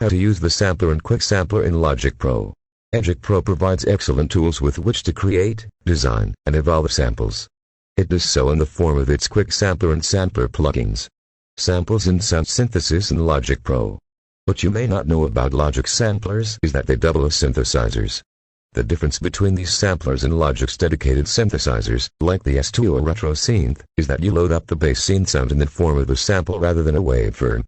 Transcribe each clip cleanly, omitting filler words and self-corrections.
How to use the sampler and quick sampler in Logic Pro. Logic Pro provides excellent tools with which to create, design, and evolve samples. It does so in the form of its quick sampler and sampler plugins. Samples and sound synthesis in Logic Pro. What you may not know about Logic samplers is that they double as synthesizers. The difference between these samplers and Logic's dedicated synthesizers, like the S2 or Retro Synth, is that you load up the bass synth sound in the form of a sample rather than a waveform.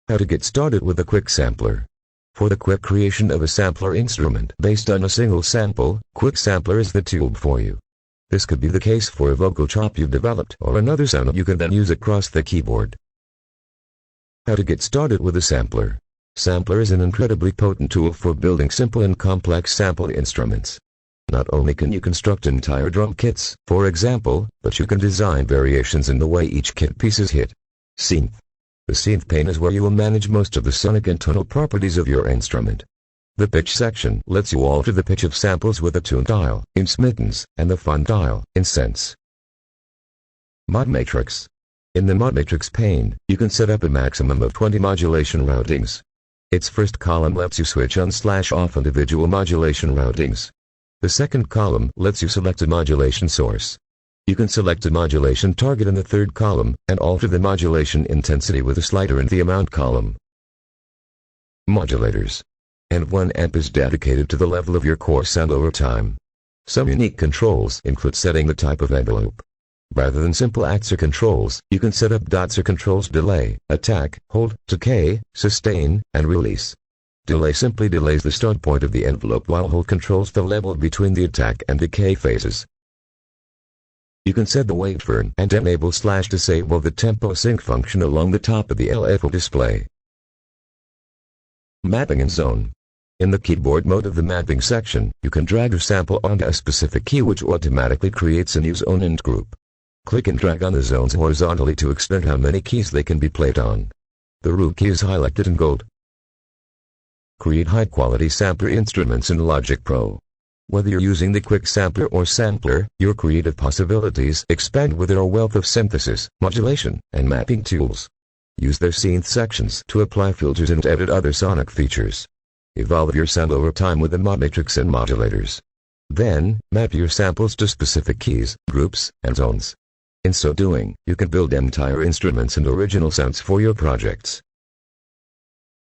How to get started with a quick sampler. For the quick creation of a sampler instrument based on a single sample, Quick Sampler is the tool for you. This could be the case for a vocal chop you've developed or another sound you can then use across the keyboard. How to get started with a sampler. Sampler is an incredibly potent tool for building simple and complex sample instruments. Not only can you construct entire drum kits, for example, but you can design variations in the way each kit piece is hit. Synth. The synth pane is where you will manage most of the sonic and tonal properties of your instrument. The pitch section lets you alter the pitch of samples with a tune dial in Smittens and the fun dial in Sense. Mod Matrix. In the Mod Matrix pane, you can set up a maximum of 20 modulation routings. Its first column lets you switch on/off individual modulation routings. The second column lets you select a modulation source. You can select a modulation target in the third column, and alter the modulation intensity with a slider in the amount column. Modulators. And one amp is dedicated to the level of your core sound over time. Some unique controls include setting the type of envelope. Rather than simple ATS or controls, you can set up dots or controls delay, attack, hold, decay, sustain, and release. Delay simply delays the start point of the envelope while hold controls the level between the attack and decay phases. You can set the waveform and enable/disable the tempo sync function along the top of the LFO display. Mapping and zone. In the keyboard mode of the mapping section, you can drag a sample onto a specific key which automatically creates a new zone and group. Click and drag on the zones horizontally to extend how many keys they can be played on. The root key is highlighted in gold. Create high-quality sampler instruments in Logic Pro. Whether you're using the quick sampler or sampler, your creative possibilities expand with their wealth of synthesis, modulation, and mapping tools. Use their synth sections to apply filters and edit other sonic features. Evolve your sound over time with the Mod Matrix and modulators. Then, map your samples to specific keys, groups, and zones. In so doing, you can build entire instruments and original sounds for your projects.